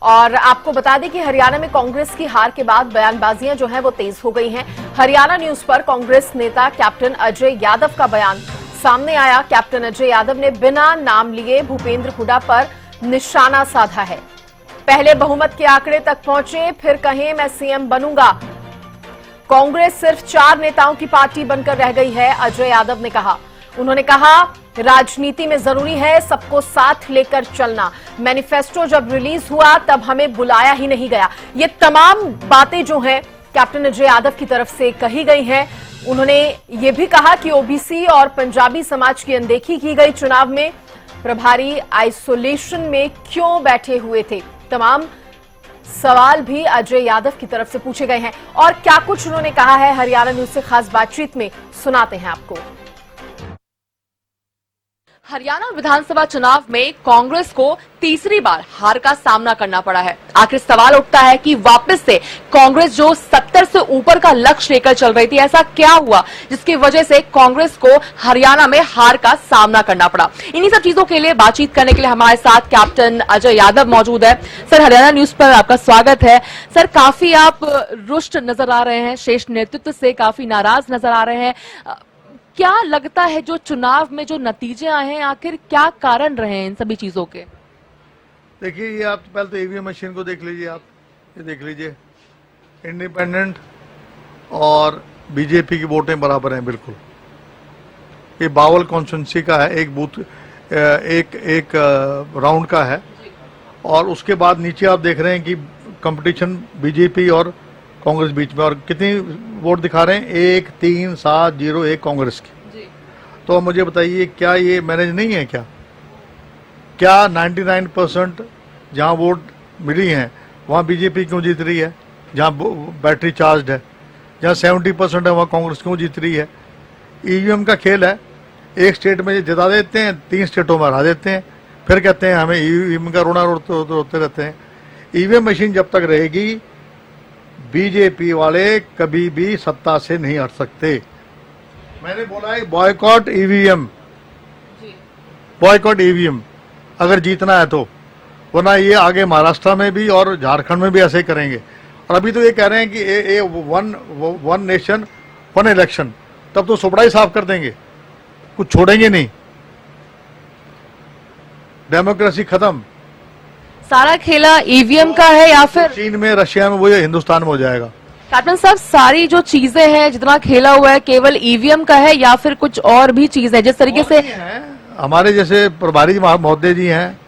और आपको बता दें कि हरियाणा में कांग्रेस की हार के बाद बयानबाजियां जो हैं वो तेज हो गई हैं। हरियाणा न्यूज पर कांग्रेस नेता कैप्टन अजय यादव का बयान सामने आया। कैप्टन अजय यादव ने बिना नाम लिए भूपेंद्र हुड्डा पर निशाना साधा है। पहले बहुमत के आंकड़े तक पहुंचे, फिर कहें मैं सीएम बनूंगा। कांग्रेस सिर्फ 4 नेताओं की पार्टी बनकर रह गई है, अजय यादव ने कहा। उन्होंने कहा राजनीति में जरूरी है सबको साथ लेकर चलना। मैनिफेस्टो जब रिलीज हुआ तब हमें बुलाया ही नहीं गया। ये तमाम बातें जो हैं कैप्टन अजय यादव की तरफ से कही गई हैं। उन्होंने ये भी कहा कि ओबीसी और पंजाबी समाज की अनदेखी की गई। चुनाव में प्रभारी आइसोलेशन में क्यों बैठे हुए थे? तमाम सवाल भी अजय यादव की तरफ से पूछे गए हैं। और क्या कुछ उन्होंने कहा है हरियाणा न्यूज से खास बातचीत में सुनाते हैं आपको। हरियाणा विधानसभा चुनाव में कांग्रेस को तीसरी बार हार का सामना करना पड़ा है। आखिर सवाल उठता है कि वापस से कांग्रेस जो 70 से ऊपर का लक्ष्य लेकर चल रही थी, ऐसा क्या हुआ जिसकी वजह से कांग्रेस को हरियाणा में हार का सामना करना पड़ा? इन्हीं सब चीजों के लिए बातचीत करने के लिए हमारे साथ कैप्टन अजय यादव मौजूद है। सर, हरियाणा न्यूज पर आपका स्वागत है। सर, काफी आप रुष्ट नजर आ रहे हैं, शीर्ष नेतृत्व से काफी नाराज नजर आ रहे हैं। क्या लगता है जो चुनाव में जो नतीजे आए हैं, आखिर क्या कारण रहे हैं इन सभी चीजों के? देखिए, ये आप पहले तो ईवीएम मशीन को देख लीजिए। आप ये देख लीजिए, इंडिपेंडेंट और बीजेपी की वोटें बराबर हैं बिल्कुल। ये बावल कॉन्स्टिट्यूंसी का है, एक बूथ एक राउंड का है। और उसके बाद नीचे आप देख रहे हैं कि कंपटीशन बीजेपी और कांग्रेस बीच में, और कितनी वोट दिखा रहे हैं? 1 3 7 0 1 कांग्रेस की। तो मुझे बताइए, क्या ये मैनेज नहीं है? क्या 99% जहां वोट मिली हैं वहां बीजेपी क्यों जीत रही है? जहां बैटरी चार्ज है, जहां 70% है वहां कांग्रेस क्यों जीत रही है? ईवीएम का खेल है। एक स्टेट में जिता देते हैं, 3 स्टेटों में हरा देते हैं, फिर कहते हैं हमें ईवीएम का रोना रोते रहते हैं। ईवीएम मशीन जब तक रहेगी बीजेपी वाले कभी भी सत्ता से नहीं हट सकते। मैंने बोला है बॉयकॉट ईवीएम, बॉयकॉट ईवीएम अगर जीतना है तो, वरना ये आगे महाराष्ट्र में भी और झारखंड में भी ऐसे ही करेंगे। और अभी तो ये कह रहे हैं कि वन नेशन वन इलेक्शन, तब तो सुपड़ा ही साफ कर देंगे, कुछ छोड़ेंगे नहीं। डेमोक्रेसी खत्म। सारा खेला ईवीएम का है या फिर चीन में, रशिया में, वो हिंदुस्तान में हो जाएगा? कैप्टन साहब, सारी जो चीजें हैं, जितना खेला हुआ है, केवल ईवीएम का है या फिर कुछ और भी चीज है? जिस तरीके से हमारे जैसे प्रभारी महोदय जी हैं,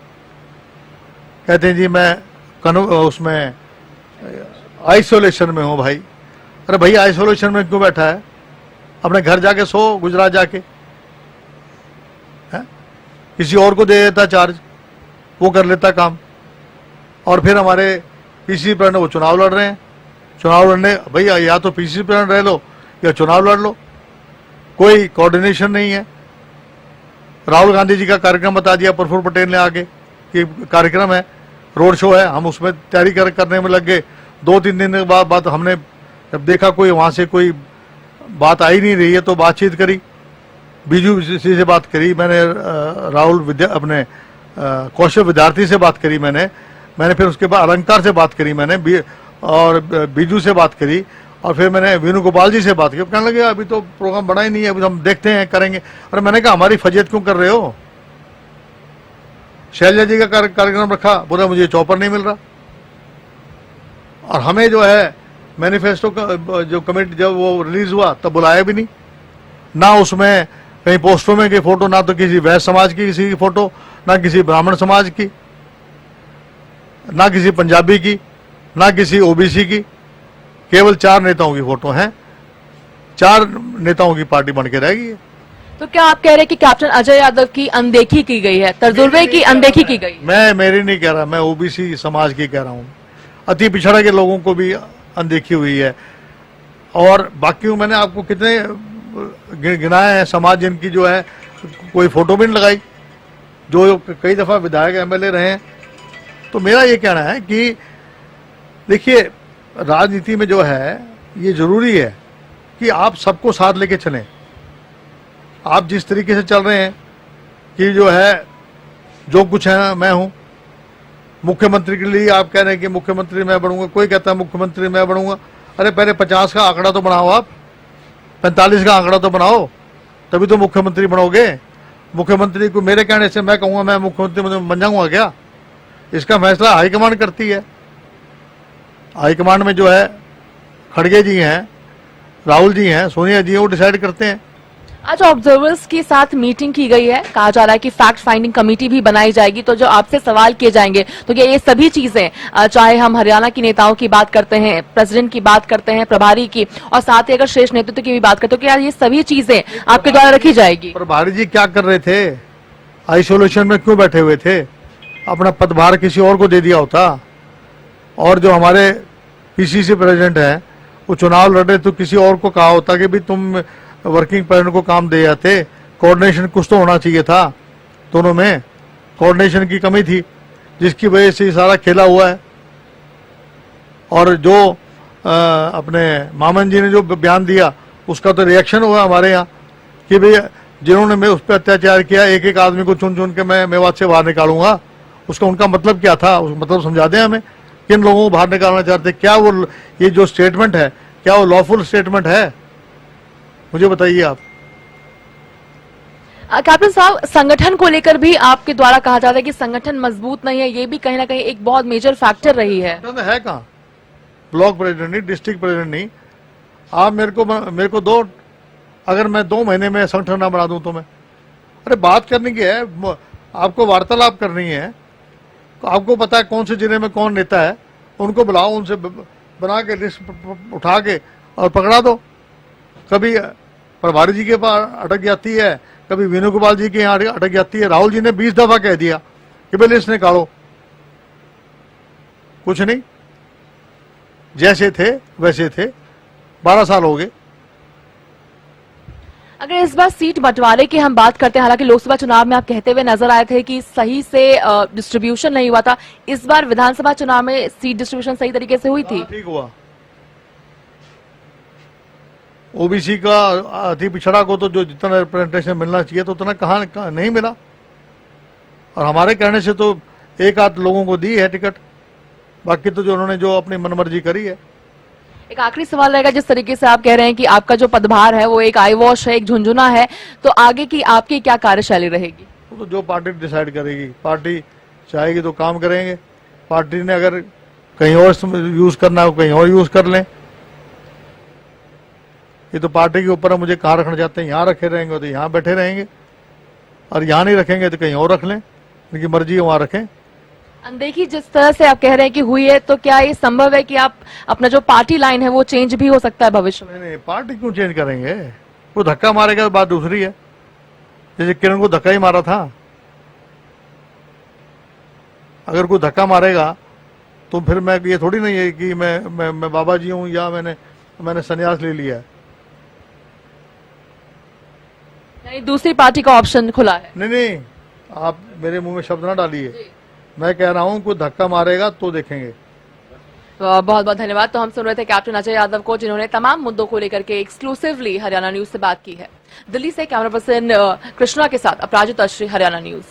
कहते हैं जी मैं उसमें आइसोलेशन में हूं। भाई, अरे भाई, आइसोलेशन में क्यों बैठा है? अपने घर जाके सो, गुजरात जाके है? किसी और को दे देता चार्ज, वो कर लेता काम। और फिर हमारे पीसीसी प्रेसिडेंट वो चुनाव लड़ रहे हैं। चुनाव लड़ने भैया, या तो पीसीसी प्रेसिडेंट रह लो या चुनाव लड़ लो, कोई कोऑर्डिनेशन नहीं है। राहुल गांधी जी का कार्यक्रम बता दिया प्रफुल्ल पटेल ने आगे कि कार्यक्रम है, रोड शो है, हम उसमें तैयारी करने में लग गए। 2-3 दिन के बाद हमने जब देखा कोई वहां से कोई बात आई नहीं रही है तो बातचीत करी, बीजू से बात करी मैंने, राहुल अपने कौशल विद्यार्थी से बात करी मैंने फिर उसके बाद अलंकार से बात करी मैंने, और बीजू से बात करी, और फिर मैंने वेणुगोपाल जी से बात की। कहने लगे अभी तो प्रोग्राम बना ही नहीं है, अभी हम देखते हैं, करेंगे। और मैंने कहा हमारी फजीयत क्यों कर रहे हो? शैलजा जी का कार्यक्रम रखा, बोला मुझे चौपर नहीं मिल रहा। और हमें जो है मैनिफेस्टो का जो कमेटी जब वो रिलीज हुआ तब बुलाया भी नहीं, ना उसमें कहीं पोस्टरों में की फोटो, ना तो किसी वैश्य समाज की किसी की फोटो, ना किसी ब्राह्मण समाज की, ना किसी पंजाबी की, ना किसी ओबीसी की। केवल 4 नेताओं की फोटो हैं। 4 नेताओं की पार्टी बन के रहेगी। तो क्या आप कह रहे हैं कि कैप्टन अजय यादव की अनदेखी की गई है, तजुर्बे की अनदेखी की गई? मैं मेरी नहीं कह रहा, मैं ओबीसी समाज की कह रहा हूं। अति पिछड़ा के लोगों को भी अनदेखी हुई है। और बाकी मैंने आपको कितने गिनाए हैं समाज जिनकी जो है कोई फोटो भी नहीं लगाई, जो कई दफा विधायक एमएलए रहे हैं। तो मेरा ये कहना है कि देखिए, राजनीति में जो है ये जरूरी है कि आप सबको साथ लेके चलें। आप जिस तरीके से चल रहे हैं कि जो है जो कुछ है मैं हूं, मुख्यमंत्री के लिए आप कह रहे हैं कि मुख्यमंत्री मैं बनूंगा, कोई कहता है मुख्यमंत्री मैं बनूंगा। अरे पहले 50 का आंकड़ा तो बनाओ, आप 45 का आंकड़ा तो बनाओ, तभी तो मुख्यमंत्री बनोगे। मुख्यमंत्री को मेरे कहने से मैं कहूंगा मैं मुख्यमंत्री बन जाऊंगा क्या? इसका फैसला हाईकमान करती है। हाईकमान में जो है खड़गे जी हैं, राहुल जी हैं, सोनिया जी हैं, वो डिसाइड करते हैं। आज ऑब्जर्वर्स के साथ मीटिंग की गई है, कहा जा रहा है कि फैक्ट फाइंडिंग कमेटी भी बनाई जाएगी, तो जो आपसे सवाल किए जाएंगे तो क्या ये सभी चीजें, चाहे हम हरियाणा की नेताओं की बात करते हैं, प्रेसिडेंट की बात करते हैं, प्रभारी की, और साथ ही अगर शीर्ष नेतृत्व की भी बात करते हैं, तो क्या ये सभी चीजें आपके द्वारा रखी जाएगी? प्रभारी जी क्या कर रहे थे? आइसोलेशन में क्यों बैठे हुए थे? अपना पदभार किसी और को दे दिया होता। और जो हमारे पीसीसी प्रेसिडेंट हैं वो चुनाव लड़े तो किसी और को कहा होता कि भी तुम वर्किंग प्रेसिडेंट को काम दे जाते। कोऑर्डिनेशन कुछ तो होना चाहिए था, दोनों में कोऑर्डिनेशन की कमी थी, जिसकी वजह से सारा खेला हुआ है। और जो अपने मामन जी ने जो बयान दिया उसका तो रिएक्शन हुआ हमारे यहाँ कि भाई जिन्होंने मैं उस पर अत्याचार किया, एक एक आदमी को चुन चुन के मैं मेवात से बाहर निकालूंगा। उसका उनका मतलब क्या था? उस मतलब समझा दें हमें, किन लोगों को बाहर निकालना चाहते? क्या वो ये जो स्टेटमेंट है क्या वो लॉफुल स्टेटमेंट है? मुझे बताइए आप। कैप्टन साहब, संगठन को लेकर भी आपके द्वारा कहा जाता है कि संगठन मजबूत नहीं है, ये भी कहीं ना कहीं एक बहुत मेजर फैक्टर रही है। है कहाँ? ब्लॉक प्रेसिडेंट नहीं, डिस्ट्रिक्ट प्रेसिडेंट नहीं। आप मेरे को दो, अगर मैं 2 महीने में संगठन ना बना दूं तो मैं, अरे बात करने की है, आपको वार्तालाप करनी है। आपको पता है कौन से जिले में कौन नेता है, उनको बुलाओ, उनसे बना के लिस्ट उठा के और पकड़ा दो। कभी प्रभारी जी के पास अटक जाती है, कभी वेणुगोपाल जी के यहाँ अटक जाती है। राहुल जी ने 20 दफा कह दिया कि भाई लिस्ट निकालो, कुछ नहीं, जैसे थे वैसे थे। 12 साल हो गए। अगर इस बार सीट बंटवारे की हम बात करते हैं, हालांकि लोकसभा चुनाव में आप कहते हुए नजर आए थे कि सही से डिस्ट्रीब्यूशन नहीं हुआ था, इस बार विधानसभा चुनाव में सीट डिस्ट्रीब्यूशन सही तरीके से हुई थी? ठीक हुआ। ओबीसी का अति पिछड़ा को तो जो जितना रिप्रेजेंटेशन मिलना चाहिए तो उतना कहाँ नहीं मिला। और हमारे कहने से तो 1 आध लोगों को दी है टिकट, बाकी तो जो उन्होंने जो अपनी मनमर्जी करी है। एक आखिरी सवाल रहेगा, जिस तरीके से आप कह रहे हैं कि आपका जो पदभार है वो एक आई वॉश है, एक झुंझुना है, तो आगे की आपकी क्या कार्यशैली रहेगी? तो जो पार्टी डिसाइड करेगी, पार्टी चाहेगी तो काम करेंगे। पार्टी ने अगर कहीं और यूज करना हो कहीं और यूज कर लें। ये तो पार्टी के ऊपर है, मुझे कहाँ रखना चाहते हैं। यहाँ रखे रहेंगे तो यहाँ बैठे रहेंगे, और यहाँ नहीं रखेंगे तो कहीं और रख लें, उनकी मर्जी है वहाँ रखें। अनदेखी जिस तरह से आप कह रहे हैं कि हुई है, तो क्या ये संभव है कि आप अपना जो पार्टी लाइन है वो चेंज भी हो सकता है भविष्य में? नहीं, पार्टी क्यों चेंज करेंगे? वो धक्का मारेगा तो बात दूसरी है। जैसे किरण को धक्का ही मारा था, अगर कोई धक्का मारेगा तो फिर मैं, ये थोड़ी नहीं है कि मैं बाबा जी हूं या मैंने संन्यास ले लिया है। नहीं, दूसरी पार्टी का ऑप्शन खुला है। नहीं, आप मेरे मुंह में शब्द ना डालिए। मैं कह रहा हूं कोई धक्का मारेगा तो देखेंगे। बहुत बहुत धन्यवाद। तो हम सुन रहे थे कैप्टन अजय यादव को, जिन्होंने तमाम मुद्दों को लेकर के एक्सक्लूसिवली हरियाणा न्यूज से बात की है। दिल्ली से कैमरा पर्सन कृष्णा के साथ अपराजिता श्री, हरियाणा न्यूज।